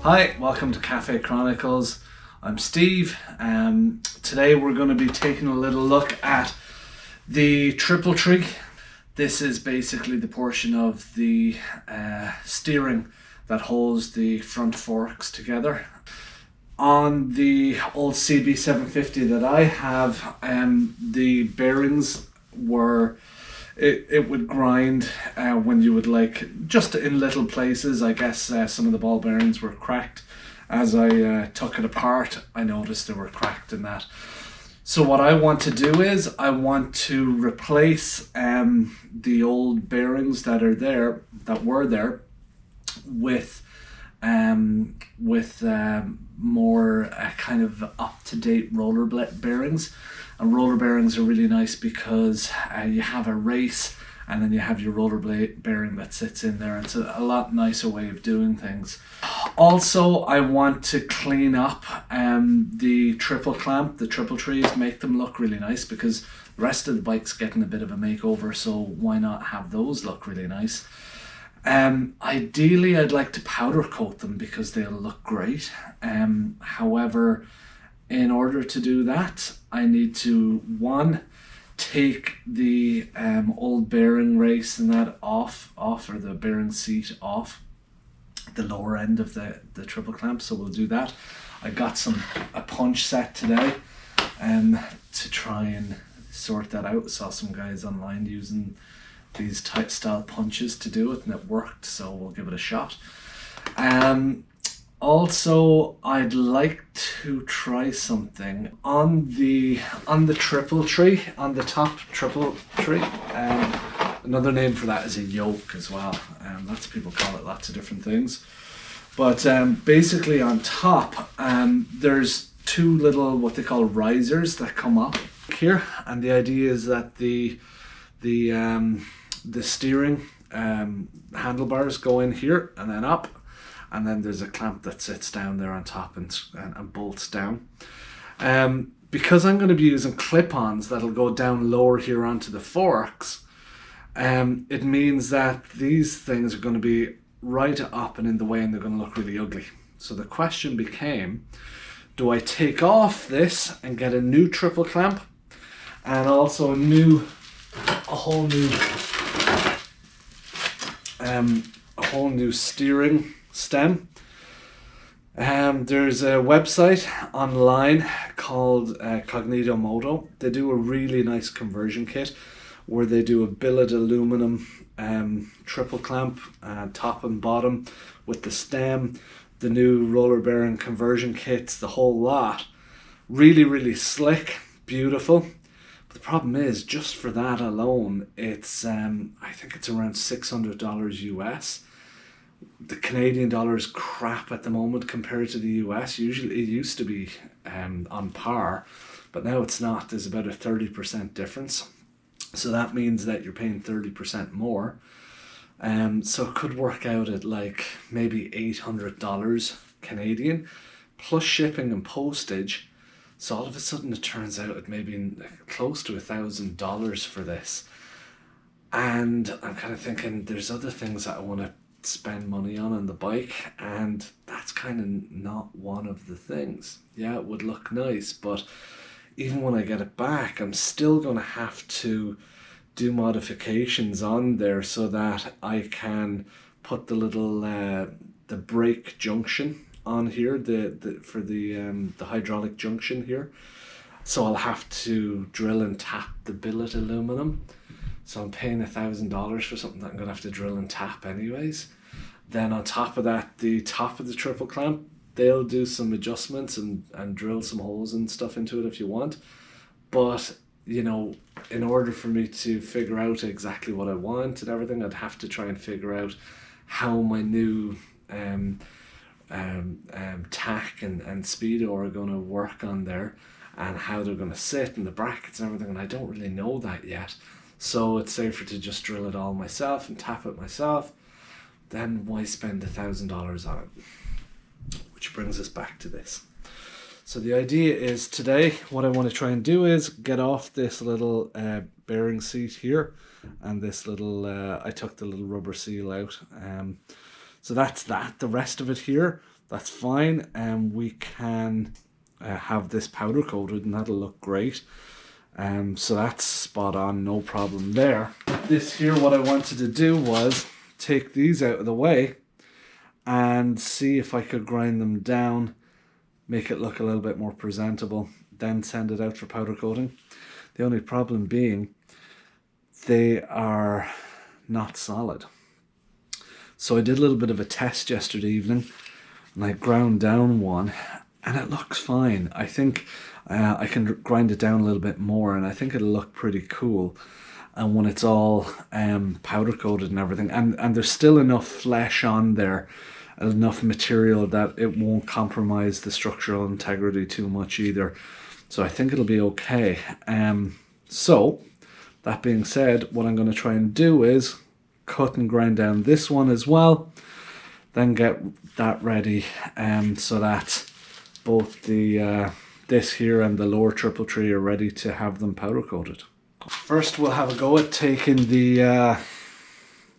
Hi, welcome to Cafe Chronicles. I'm Steve. Today we're going to be taking a little look at the triple tree. This is basically the portion of the steering that holds the front forks together. On the old CB750 that I have, the bearings were it would grind when you would just in little places. I guess some of the ball bearings were cracked. As I took it apart, I noticed they were cracked in that. So what I want to do is I want to replace the old bearings that were there with more kind of up-to-date roller bearings. And roller bearings are really nice because you have a race and then you have your roller bearing that sits in there. It's a lot nicer way of doing things. Also, I want to clean up the triple clamp, the triple trees, make them look really nice because the rest of the bike's getting a bit of a makeover, so why not have those look really nice? Ideally, I'd like to powder coat them because they'll look great. However, in order to do that, I need to, one, take the old bearing race and that off, or the bearing seat off the lower end of the triple clamp. So we'll do that. I got a punch set today to try and sort that out. Saw some guys online using these type style punches to do it, and it worked, so we'll give it a shot. Also, I'd like to try something on the triple tree, on the top triple tree. Another name for that is a yoke as well. Lots of people call it lots of different things. But basically on top, there's two little what they call risers that come up here, and the idea is that the steering handlebars go in here and then up, and then there's a clamp that sits down there on top and bolts down. Because I'm going to be using clip-ons that'll go down lower here onto the forks, it means that these things are going to be right up and in the way, and they're going to look really ugly. So the question became, do I take off this and get a new triple clamp and also a whole new steering stem? There's a website online called Cognito Moto. They do a really nice conversion kit where they do a billet aluminum triple clamp, top and bottom, with the stem, the new roller bearing conversion kits, the whole lot. Really, really slick, beautiful. But the problem is, just for that alone, it's I think it's around $600 US. The Canadian dollar is crap at the moment compared to the US. Usually it used to be on par, but now it's not. There's about a 30% difference. So that means that you're paying 30% more. So it could work out at like maybe $800 Canadian, plus shipping and postage. So all of a sudden it turns out it may be close to $1,000 for this. And I'm kind of thinking there's other things that I want to spend money on the bike, and that's kind of not one of the things. Yeah, it would look nice, but even when I get it back, I'm still going to have to do modifications on there so that I can put the little the brake junction on here, for the hydraulic junction here. So I'll have to drill and tap the billet aluminum. So I'm paying $1,000 for something that I'm gonna have to drill and tap anyways. Then on top of that, the top of the triple clamp, they'll do some adjustments and drill some holes and stuff into it if you want. But you know, in order for me to figure out exactly what I want and everything, I'd have to try and figure out how my new tack and speedo are going to work on there, and how they're going to sit in the brackets and everything, and I don't really know that yet. So it's safer to just drill it all myself and tap it myself. Then why spend $1,000 on it? Which brings us back to this. So the idea is today, what I want to try and do is get off this little bearing seat here, and this little, I took the little rubber seal out. So that's that. The rest of it here, that's fine, and we can have this powder coated and that'll look great. So that's spot on, no problem there. This here, what I wanted to do was take these out of the way and see if I could grind them down, make it look a little bit more presentable, then send it out for powder coating. The only problem being they are not solid. So I did a little bit of a test yesterday evening and I ground down one and it looks fine. I think I can grind it down a little bit more and I think it'll look pretty cool. And when it's all powder coated and everything, and there's still enough flesh on there, enough material that it won't compromise the structural integrity too much either. So I think it'll be okay. So that being said, what I'm going to try and do is cut and grind down this one as well, then get that ready so that both the this here and the lower triple tree are ready to have them powder coated. First we'll have a go at taking the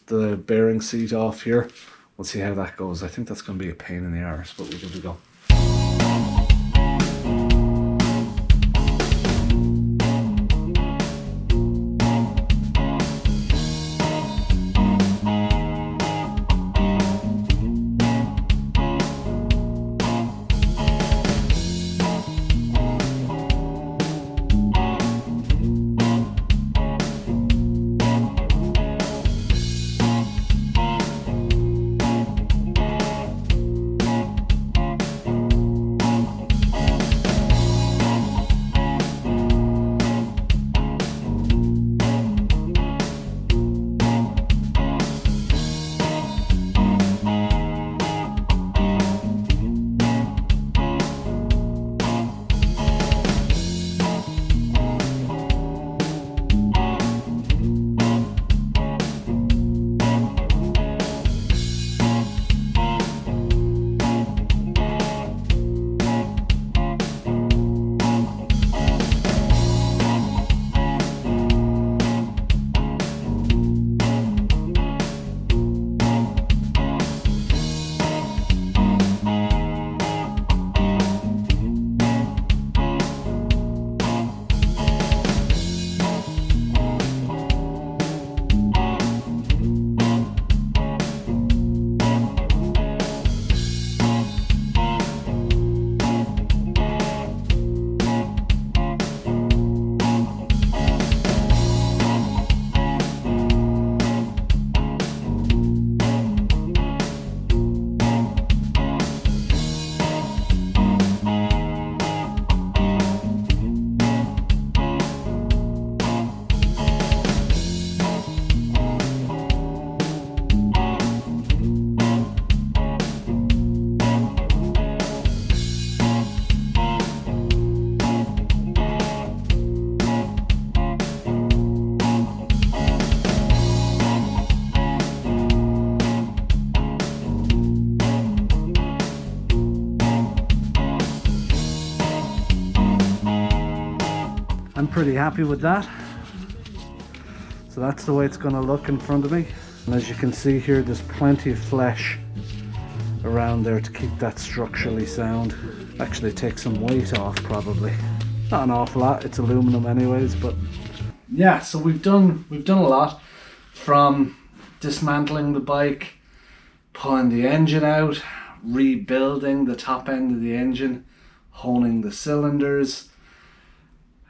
bearing seat off here. We'll see how that goes. I think that's going to be a pain in the arse, but we'll give it a go. I'm pretty happy with that. So that's the way it's going to look in front of me. And as you can see here, there's plenty of flesh around there to keep that structurally sound. Actually take some weight off probably. Not an awful lot, it's aluminum anyways, but yeah, so we've done a lot, from dismantling the bike, pulling the engine out, rebuilding the top end of the engine, honing the cylinders,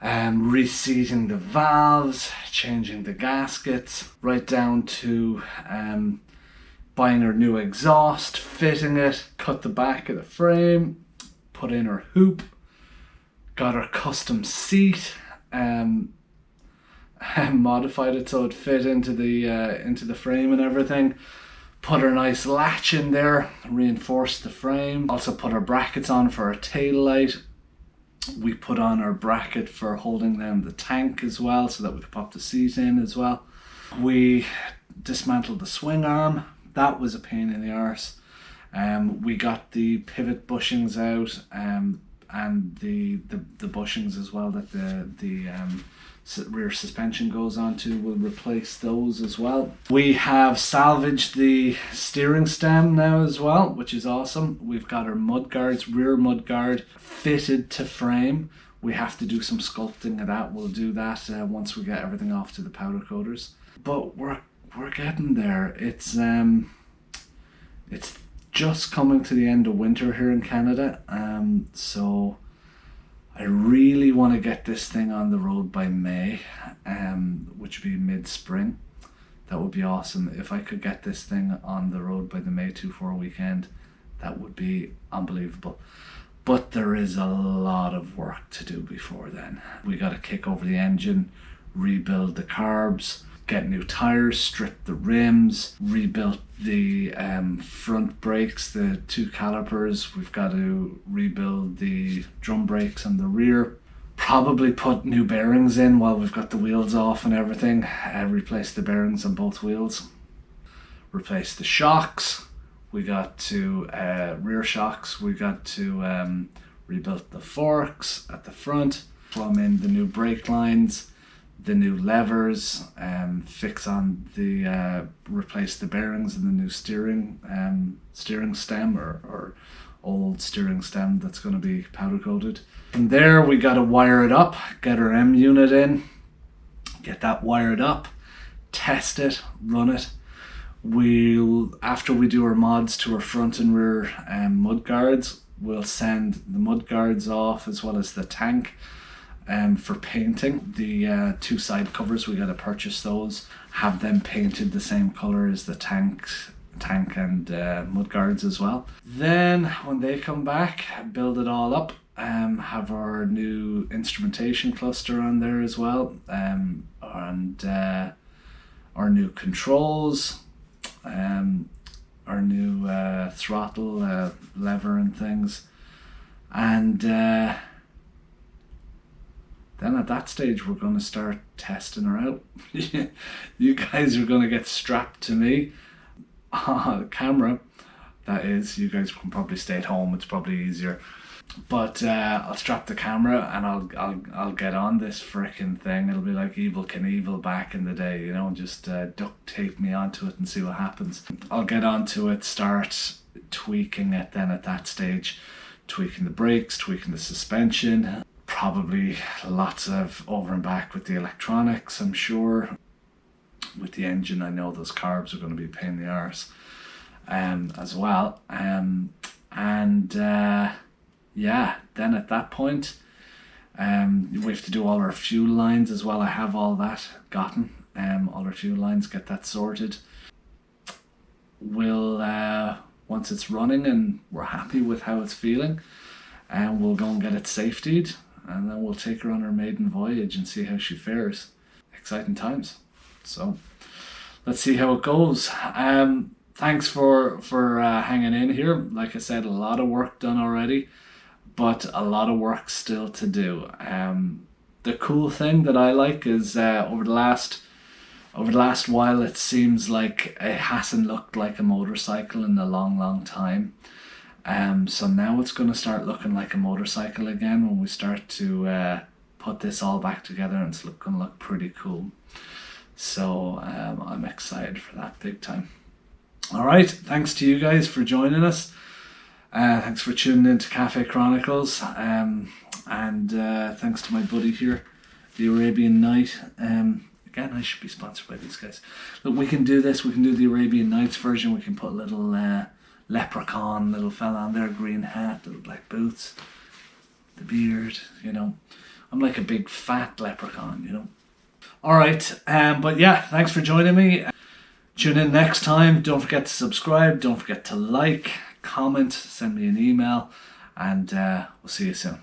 reseating the valves, changing the gaskets, right down to buying our new exhaust, fitting it, cut the back of the frame, put in our hoop, got our custom seat, modified it so it fit into the frame and everything. Put our nice latch in there, reinforced the frame. Also put our brackets on for our tail light. We put on our bracket for holding down the tank as well, so that we could pop the seat in as well. We dismantled the swing arm. That was a pain in the arse. We got the pivot bushings out, and the bushings as well that the rear suspension goes onto. We'll replace those as well. We have salvaged the steering stem now as well, which is awesome. We've got our mudguards, rear mudguard fitted to frame. We have to do some sculpting of that. We'll do that once we get everything off to the powder coaters. But we're getting there. It's just coming to the end of winter here in Canada, so I really want to get this thing on the road by May, which would be mid-spring. That would be awesome. If I could get this thing on the road by the May 24 weekend, that would be unbelievable. But there is a lot of work to do before then. We got to kick over the engine, rebuild the carbs, get new tires, strip the rims, rebuild the front brakes, the 2 calipers. We've got to rebuild the drum brakes on the rear. Probably put new bearings in while we've got the wheels off and everything. Replace the bearings on both wheels. Replace the shocks. We got to rear shocks. We got to rebuild the forks at the front. Plumb in the new brake lines, the new levers, fix on the replace the bearings and the new steering stem or old steering stem that's going to be powder coated. From there we got to wire it up, get our M unit in, get that wired up, test it, run it. After we do our mods to our front and rear mud guards, we'll send the mud guards off as well as the tank for painting. The 2 side covers, we got to purchase those, have them painted the same color as the tank and mud guards as well. Then when they come back, build it all up, have our new instrumentation cluster on there as well, and our new controls, our new throttle lever and things, and then at that stage we're going to start testing her out. You guys are going to get strapped to me on the camera. That is, you guys can probably stay at home, it's probably easier. But I'll strap the camera and I'll get on this frickin' thing. It'll be like Evel Knievel back in the day, you know, just duct tape me onto it and see what happens. I'll get onto it, start tweaking it then at that stage, tweaking the brakes, tweaking the suspension, probably lots of over and back with the electronics, I'm sure. With the engine, I know those carbs are going to be a pain in the arse as well. Yeah, then at that point, we have to do all our fuel lines as well. I have all that gotten, all our fuel lines, get that sorted. We'll, once it's running and we're happy with how it's feeling, we'll go and get it safetied, and then we'll take her on her maiden voyage and see how she fares. Exciting times. So let's see how it goes. Thanks for hanging in here. Like I said, a lot of work done already, but a lot of work still to do. The cool thing that I like is over the last while, it seems like it hasn't looked like a motorcycle in a long time. So now it's going to start looking like a motorcycle again when we start to put this all back together, and it's going to look pretty cool. So I'm excited for that big time. All right, thanks to you guys for joining us. Thanks for tuning in to Cafe Chronicles, and thanks to my buddy here, the Arabian Night. Again, I should be sponsored by these guys. Look, we can do this. We can do the Arabian Nights version. We can put a little leprechaun, little fella on there, green hat, little black boots, the beard. You know, I'm like a big fat leprechaun. You know. All right, but yeah, thanks for joining me. Tune in next time. Don't forget to subscribe. Don't forget to like, comment, send me an email, and we'll see you soon.